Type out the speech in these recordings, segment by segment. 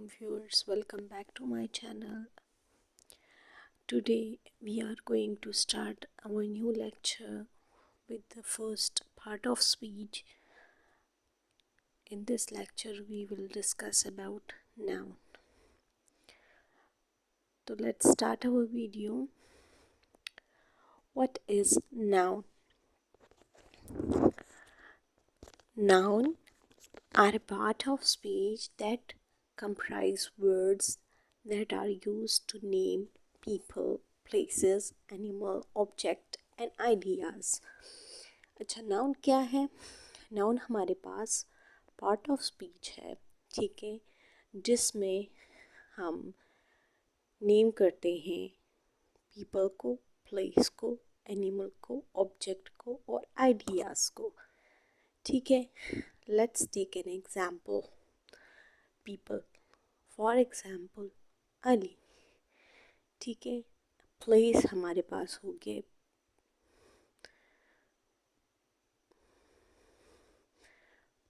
viewers, welcome back to my channel. Today we are going to start our new lecture with the first part of speech. In this lecture we will discuss about noun. So let's start our video. What is noun? Noun are a part of speech that comprise words that are used to name people, places, animal, object and ideas. अच्छा, noun क्या है? Noun हमारे पास part of speech है, ठीक है, जिसमें हम name करते हैं पीपल को, प्लेस को, एनिमल को, ऑब्जेक्ट को और आइडियाज़ को, ठीक है. Let's take an example. People, for example Ali, ठीक है. प्लेस हमारे पास हो गए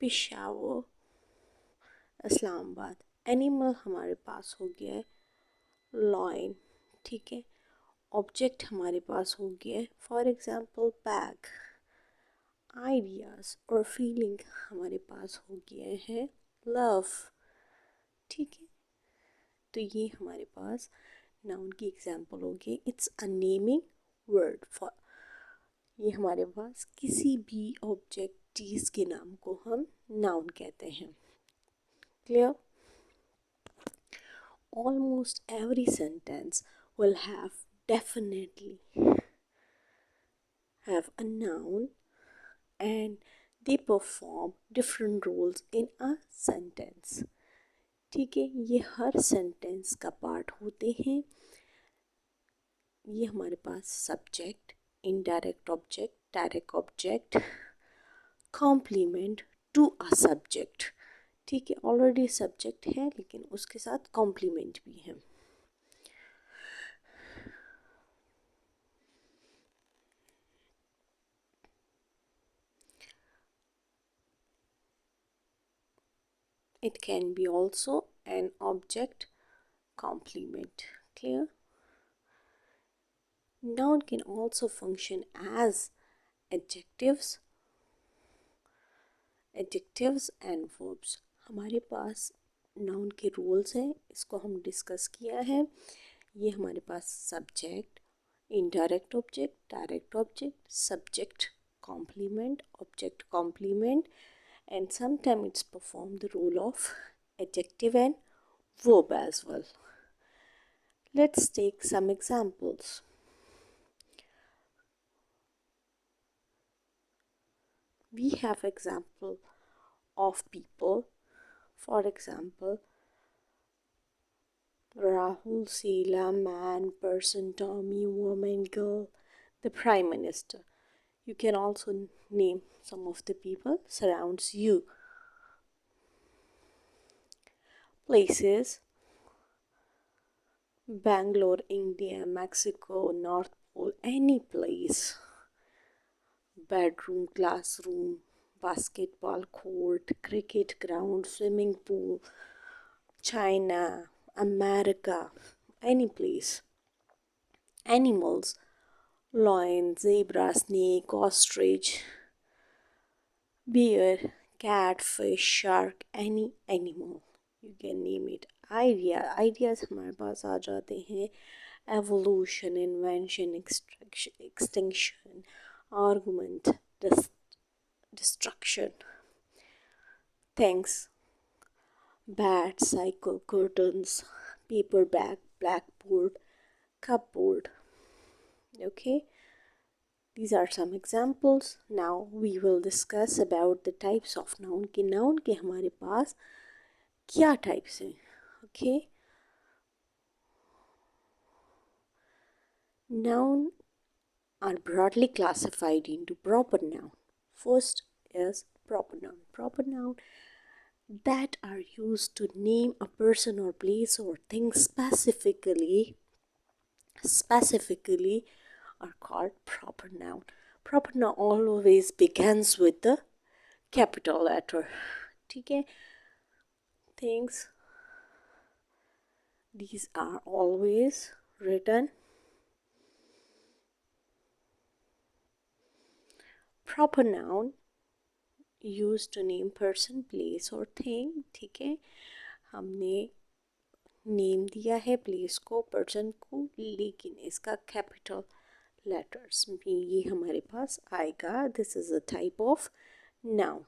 पेशावर, इस्लामाबाद. एनिमल हमारे पास हो गया है लॉयन, ठीक है. ऑब्जेक्ट हमारे पास हो गया है फॉर एग्जाम्पल बैग. आइडियाज़ और फीलिंग हमारे पास हो गया है लव, ठीक है. तो ये हमारे पास नाउन की एग्जाम्पल हो गई. It's a naming word for, ये हमारे पास किसी भी ऑब्जेक्ट चीज़ के नाम को हम नाउन कहते हैं. Clear? Almost every sentence will definitely have a noun and they perform different roles in a sentence. ठीक है, ये हर सेंटेंस का पार्ट होते हैं. ये हमारे पास subject, indirect object, direct object, complement to a subject, ठीक है. ऑलरेडी सब्जेक्ट है लेकिन उसके साथ कॉम्प्लीमेंट भी है. It can be also an object complement. Clear? Noun can also function as adjectives and verbs. हमारे पास नाउन के रोल्स हैं, इसको हम डिस्कस किया है. ये हमारे पास subject, indirect object, direct object, subject complement, object complement, and sometimes it's perform the role of adjective and verb as well. Let's take some examples. We have example of people. For example, Rahul, Sheila, man, person, Tommy, woman, girl, the prime minister. You can also name some of the people surrounds you. Places: Bangalore, India, Mexico, North Pole, any place. Bedroom, classroom, basketball court, cricket ground, swimming pool, China, America, any place. Animals: lion, zebra, snake, ostrich, bear, cat, fish, shark, any animal. You can name it. Ideas हमारे पास आ जाते हैं evolution, invention, extinction, argument, destruction. Things: bat, cycle, curtains, paper bag, blackboard, cupboard. Okay, these are some examples. Now we will discuss about the types of noun. कि noun के हमारे पास क्या types हैं. Okay, noun are broadly classified into proper noun. First is proper noun. Proper noun that are used to name a person or place or thing specifically are called proper noun. Proper noun always begins with the capital letter. ठीक है. Things these are always written. Proper noun used to name person, place और thing. ठीक है, हमने name दिया है place को, person को, लेकिन इसका कैपिटल लेटर्स में ये हमारे पास आएगा. This is a type of noun.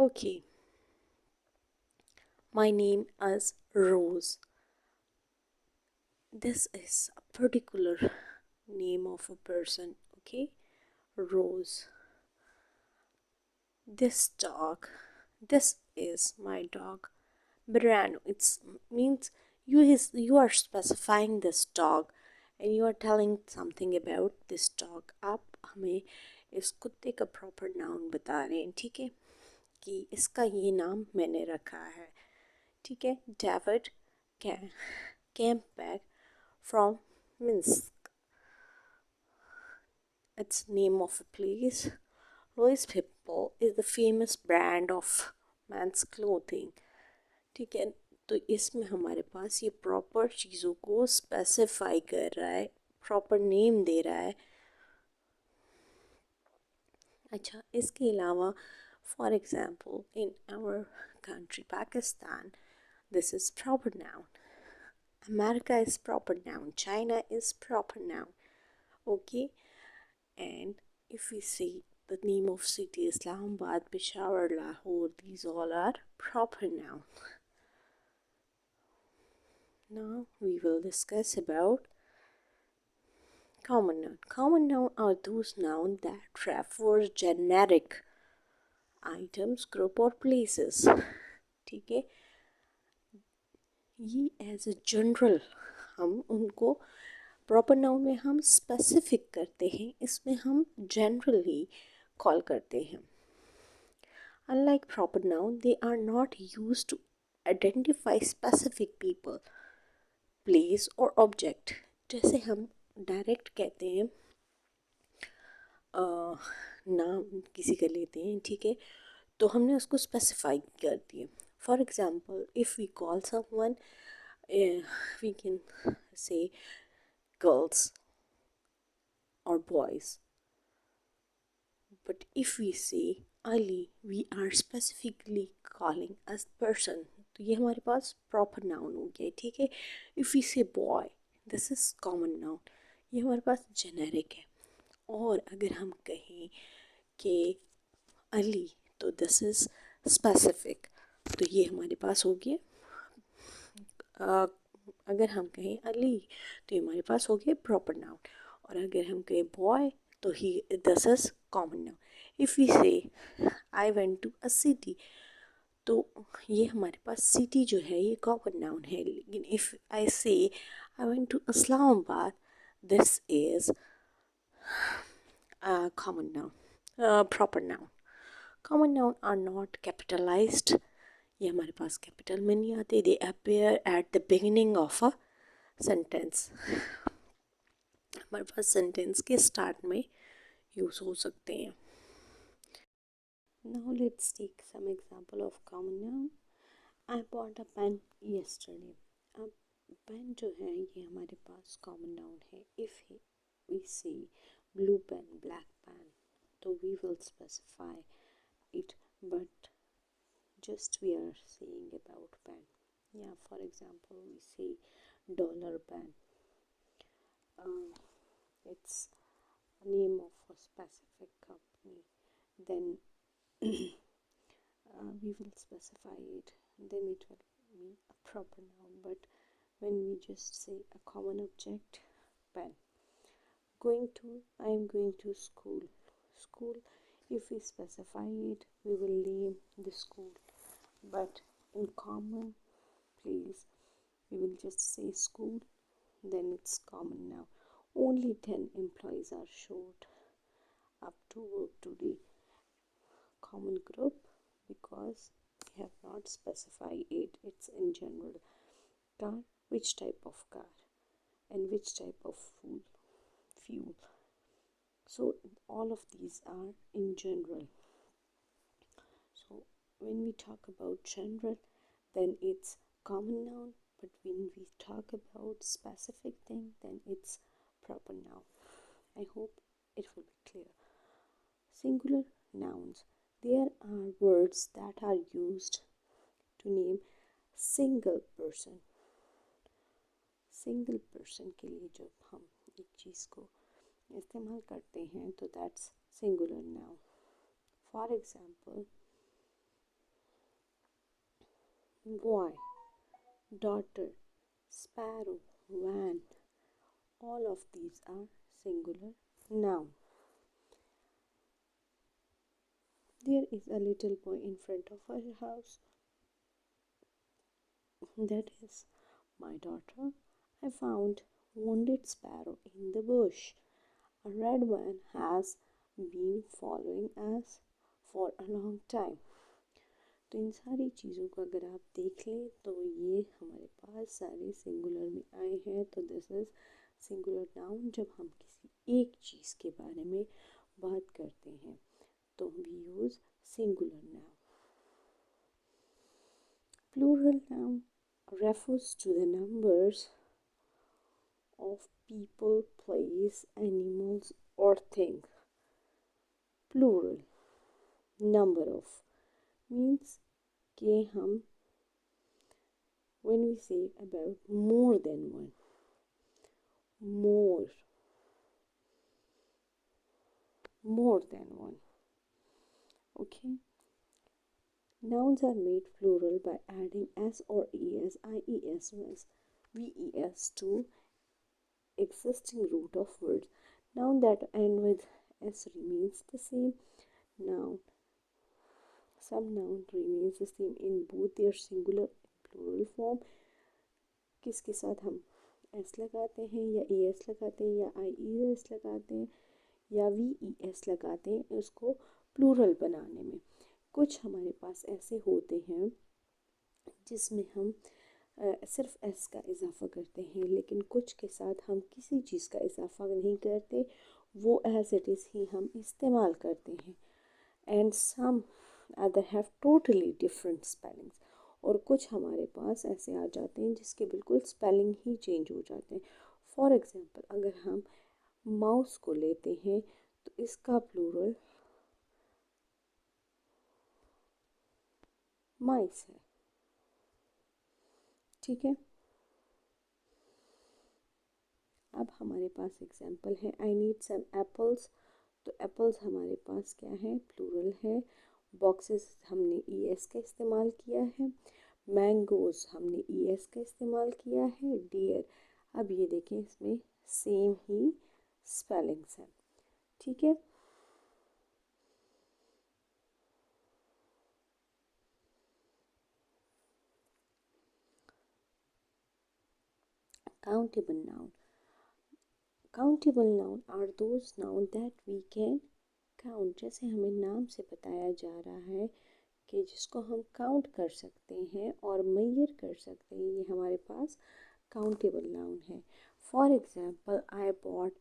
Okay, my name is Rose. This is a particular name of a person. Okay, Rose. This is my dog. Brano. It means you are specifying this dog and you are telling something about this dog. आप हमें इस कुत्ते का proper noun बता रहे हैं. ठीक है, कि इसका ये नाम मैंने रखा है. ठीक है, David came back from Minsk. It's name of a place. Louis Vuitton is the famous brand of men's clothing. ठीक है, तो इसमें हमारे पास ये प्रॉपर चीज़ों को स्पेसिफाई कर रहा है, प्रॉपर नेम दे रहा है. अच्छा, इसके अलावा for example in our country Pakistan, this is proper noun. America is proper noun. China is proper noun. Okay, and if we see the name of city, Islamabad, Peshawar, Lahore, these all are proper noun. Now we will discuss about common noun. Common noun are those nouns that refer generic items, group or places. ठीक है, ये as a general हम उनको proper noun में हम specific करते हैं, इसमें हम जनरली कॉल करते हैं. Unlike proper noun, they are not used to identify specific people, place और ऑब्जेक्ट. जैसे हम डायरेक्ट कहते हैं, नाम किसी का लेते हैं, ठीक है, तो हमने उसको स्पेसिफाई कर दिया. For example, if we call someone, we can say girls or boys, but if we say Ali, we are specifically calling as person. तो ये हमारे पास प्रॉपर नाउन हो गया. ठीक है, इफ़ वी से boy, this is common noun, ये हमारे पास जेनेरिक है. और अगर हम कहें कि अली, तो दिस इज़ स्पेसिफिक, तो ये हमारे पास हो गया. अगर हम कहें अली, तो ये हमारे पास हो गया प्रॉपर नाउन. और अगर हम कहें बॉय, तो ही this is common noun. If we say I went to a city, तो ये हमारे पास सिटी जो है ये कॉमन नाउन है. लेकिन if I say I went to Islamabad, this is common noun, proper noun. Common noun are not capitalised, ये हमारे पास कैपिटल में नहीं आते. They appear at the beginning of a sentence, हमारे पास सेंटेंस के स्टार्ट में यूज़ हो सकते हैं. Now let's take some example of common noun. I bought a pen yesterday. अब पेन जो है ये हमारे पास कॉमन नाउन है. इफ़ वी से ब्लू पेन, ब्लैक पेन, तो we will specify it, but just we are saying about pen. Yeah, for example, we say dollar pen. It's a name of a specific company. Then we will specify it. Then it will be a proper noun. But when we just say a common object, pen. I am going to school. School. If we specify it, we will name the school. But in common place, we will just say school, then it's common now. Only 10 employees are showed up to work today. Common group, because we have not specified it, it's in general. Car, which type of car, and which type of fuel. So all of these are in general. So when we talk about general, then it's common noun. But when we talk about specific thing, then it's proper noun. I hope it will be clear. Singular nouns. There are words that are used to name single person. Single person के लिए जब हम एक चीज़ को इस्तेमाल करते हैं तो that's singular noun. For example, boy, daughter, sparrow, van, all of these are singular noun. There is a little boy in front of our house. That is my daughter. I found wounded sparrow in the bush. A red van has been following us for a long time. तो इन सारी चीज़ों को अगर आप देख लें तो ये हमारे पास सारे सिंगुलर में आए हैं. तो दिस इज़ सिंगुलर नाउन. जब हम किसी एक चीज़ के बारे में बात करते हैं तो we use singular noun. Plural noun refers to the numbers of people, place, animals or things. Plural, number of, means कि हम when we say about more than one, more than one. Okay. Nouns are made plural by adding s or es, ies, ves to existing root of words. Noun that end with s remains the same. Noun. Some noun remains the same in both their singular and plural form. किसके साथ हम s लगाते हैं या es लगाते हैं या ies लगाते हैं या ves लगाते हैं उसको प्लूरल बनाने में. कुछ हमारे पास ऐसे होते हैं जिसमें हम सिर्फ एस का इजाफ़ा करते हैं, लेकिन कुछ के साथ हम किसी चीज़ का इजाफ़ा नहीं करते, वो एज इट इज़ ही हम इस्तेमाल करते हैं. And some other have totally different spellings. और कुछ हमारे पास ऐसे आ जाते हैं जिसके बिल्कुल स्पेलिंग ही चेंज हो जाते हैं. फॉर एग्ज़ाम्पल, अगर हम माउस को लेते हैं तो इसका प्लूरल माइस है. ठीक है. अब हमारे पास एग्जाम्पल है, आई नीड सम एप्पल्स. तो एप्पल्स हमारे पास क्या है, प्लूरल है. बॉक्सेस हमने ई एस का इस्तेमाल किया है. मैंगोज़ हमने ई एस का इस्तेमाल किया है. डियर, अब ये देखें इसमें सेम ही स्पेलिंग्स हैं. ठीक है. Countable noun. Countable noun are those noun that we can count. जैसे हमें नाम से बताया जा रहा है कि जिसको हम काउंट कर सकते हैं और मेजर कर सकते हैं, ये हमारे पास काउंटेबल नाउन है. For example, I bought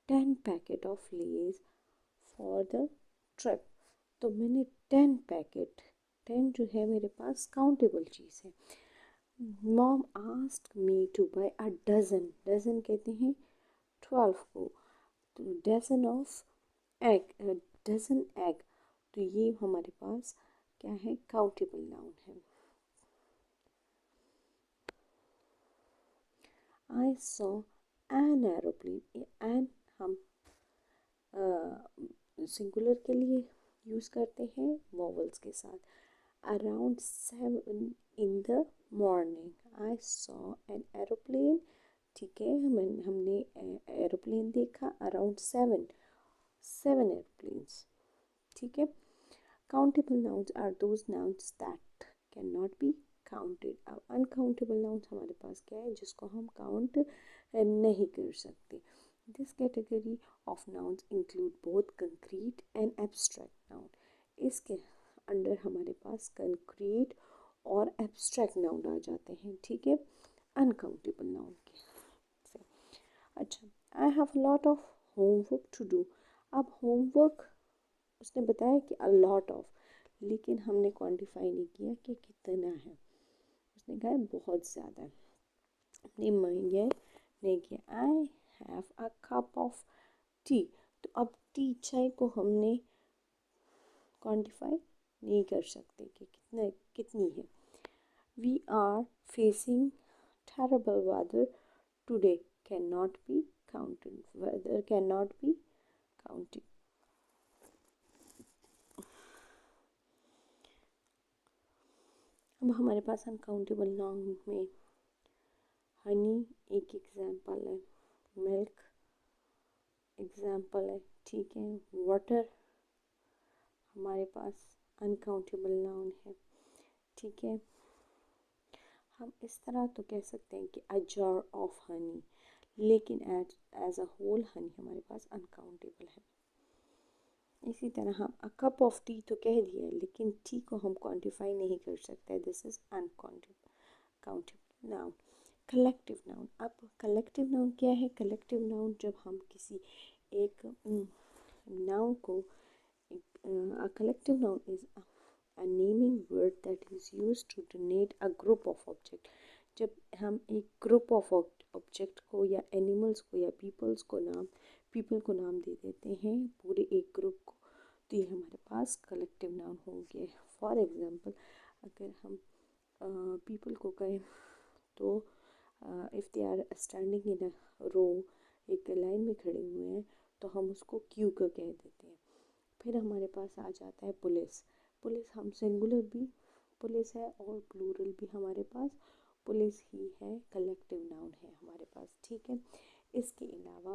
10 packet of Lay's for the trip. तो मैंने 10 पैकेट, 10 जो है मेरे पास काउंटेबल चीज़ है. Mom asked me to buy a dozen. Dozen कहते हैं 12 को. तो dozen of egg, dozen egg. तो ये हमारे पास क्या है, काउंटेबल नाउन है. I saw an aeroplane. An हम सिंगुलर के लिए यूज़ करते हैं वॉवल्स के साथ. Around 7 in the morning I saw an aeroplane. ठीक है, हमने एरोप्लेन देखा. Around 7 aeroplanes. ठीक है. Countable nouns are those nouns that can not be counted. अब अनकाउंटेबल नाउन्स हमारे पास क्या है, जिसको हम काउंट नहीं कर सकते. This category of nouns include both concrete and abstract noun. इसके अंडर हमारे पास कंक्रीट और एब्स्ट्रैक्ट नाउन आ जाते हैं. ठीक है, अनकाउंटेबल नाउन के से. अच्छा, I have lot of homework to do. अब होमवर्क उसने बताया कि अ लॉट ऑफ, लेकिन हमने क्वांटिफाई नहीं किया कि कितना है. बहुत ज़्यादा है, हमने मुहैया नहीं किया। I have a cup of T, तो अब टी चाय को हमने क्वांटिफाई नहीं कर सकते कि कितना कितनी है। We are facing terrible weather today, cannot be counted, weather cannot be counted। अब हमारे पास अनकाउंटेबल नाउन में हनी एक एग्जाम्पल है, मिल्क एग्जाम्पल है, ठीक है। वाटर हमारे पास अनकाउंटेबल नाउन है, ठीक है। हम इस तरह तो कह सकते हैं कि अ जार ऑफ हनी, लेकिन एज अ होल हनी हमारे पास अनकाउंटेबल है। इसी तरह हम अ कप ऑफ टी तो कह दिया, लेकिन टी को हम क्वांटिफाई नहीं कर सकते, this is uncountable noun. Collective noun, अब कलेक्टिव नाउन क्या है? कलेक्टिव नाउन जब हम किसी एक नाउन को, a collective noun is a naming word that is used to denote a group of object। जब हम एक ग्रुप ऑफ ऑब्जेक्ट को या एनिमल्स को या पीपल को नाम दे देते हैं, पूरे एक ग्रुप को, तो ये हमारे पास कलेक्टिव नाउन होंगे। फॉर एग्जांपल, अगर हम पीपल को कहें तो if they are standing in a row, एक लाइन में खड़े हुए हैं, तो हम उसको क्यू का कह देते हैं। फिर हमारे पास आ जाता है पुलिस। पुलिस हम सिंगुलर भी पुलिस है और प्लूरल भी हमारे पास पुलिस ही है, कलेक्टिव नाउन है हमारे पास, ठीक है। इसके अलावा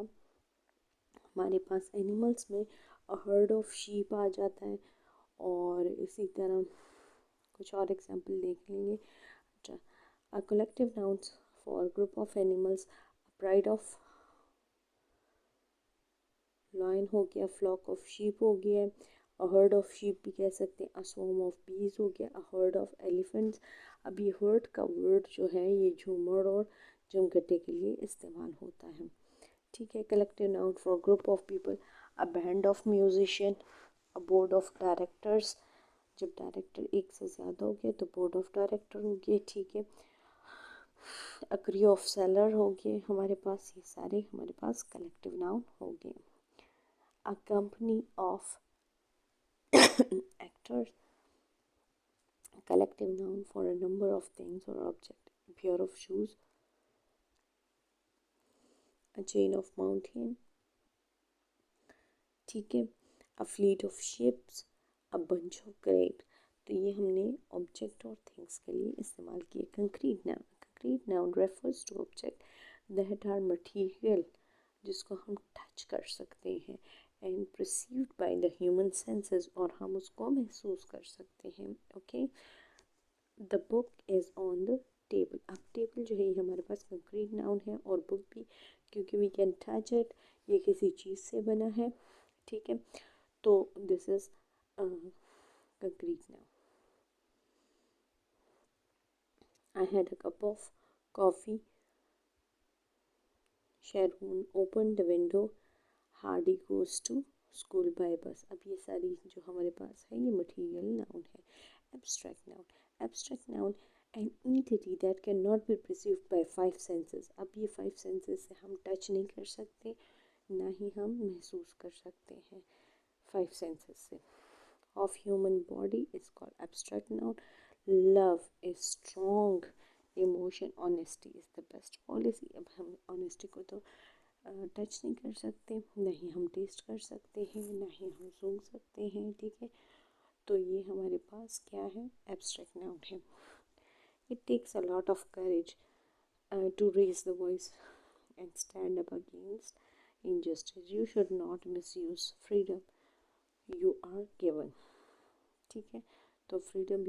हमारे पास एनिमल्स में अ हर्ड ऑफ शीप आ जाता है, और इसी तरह कुछ और एग्जांपल देख लेंगे। A collective nouns for group of animals, pride of lion हो गया, फ्लॉक ऑफ शीप हो गया, अ हर्ड ऑफ शीप भी कह सकते हैं, अ स्वॉर्म ऑफ बीज हो गया, अ हर्ड ऑफ एलिफेंट्स। अब ये हर्ड का वर्ड जो है ये झूमर और जमघटे के लिए इस्तेमाल होता है, ठीक है। Collective noun for group of people, a band of musician, a board of directors, जब डायरेक्टर एक से ज़्यादा हो गए तो बोर्ड ऑफ डायरेक्टर हो गए, ठीक है। अ क्रू ऑफ सेलर हो गए हमारे पास, ये सारे हमारे पास कलेक्टिव नाउन हो गए। A company of actors, a collective noun for a number of things or objects, a pair of shoes, a chain of mountain, ठीक है। a fleet of ships, a bunch of grapes। तो ये हमने object और things के लिए इस्तेमाल किए। Concrete noun refers to object that are material, जिसको हम टच कर सकते हैं, and perceived by the human senses, और हम उसको महसूस कर सकते हैं, okay. The book is on the table, अब टेबल जो है ये हमारे पास कंक्रीट नाउन है, और बुक भी, क्योंकि वी कैन टच इट, ये किसी चीज़ से बना है, ठीक है। तो this is concrete noun. I had a cup of coffee, Sharon opened the window, Hardy goes to school by bus। अब ये सारी जो हमारे पास है ये मटीरियल नाउन है। Abstract noun an entity that can not be perceived bye 5 senses. अब ये 5 सेंसेस से हम टच नहीं कर सकते, ना ही हम महसूस कर सकते हैं 5 सेंसेस से। Of human body is called abstract noun. Love is strong emotion, honesty is the best policy. अब हम ऑनेस्टी को तो टच नहीं कर सकते, ना ही हम टेस्ट कर सकते हैं, ना ही हम सूंघ सकते हैं, ठीक है। तो ये हमारे पास क्या है? एब्स्ट्रैक्ट नाउन है। It takes a lot of courage to raise the voice and stand up against injustice। You should not misuse freedom you are given, ठीक है। तो freedom,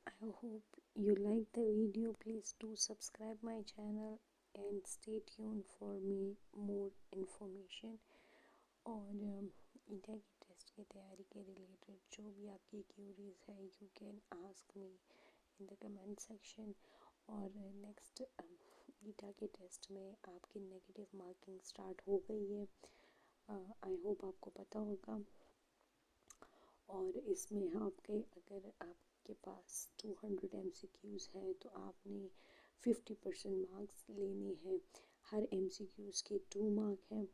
I hope you like the video. Please do subscribe my channel and stay tuned for me more information। और ईटा की test की तैयारी के related जो भी आपकी क्यूरीज है, you can ask me in the comment section. और नेक्स्ट ईटा के टेस्ट में आपकी नेगेटिव मार्किंग स्टार्ट हो गई है, आई होप आपको पता होगा। और इसमें आपके अगर आप आपके पास 200 MCQs है तो आपने 50% मार्क्स लेने हैं। हर MCQs के 2 मार्क हैं।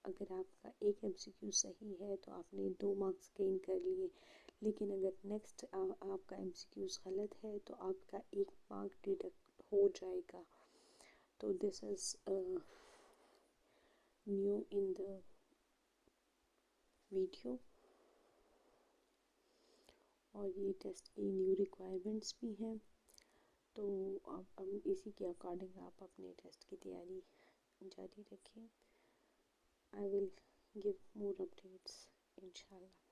अगर आपका एक MCQ सही है तो आपने 2 मार्क्स गेन कर लिए, लेकिन अगर नेक्स्ट आपका MCQs गलत है तो आपका 1 मार्क डिडक्ट हो जाएगा। तो this is new in the video, और ये टेस्ट की न्यू रिक्वायरमेंट्स भी हैं। तो अब इसी के अकॉर्डिंग आप अपने टेस्ट की तैयारी जारी रखें। I will give more updates inshallah.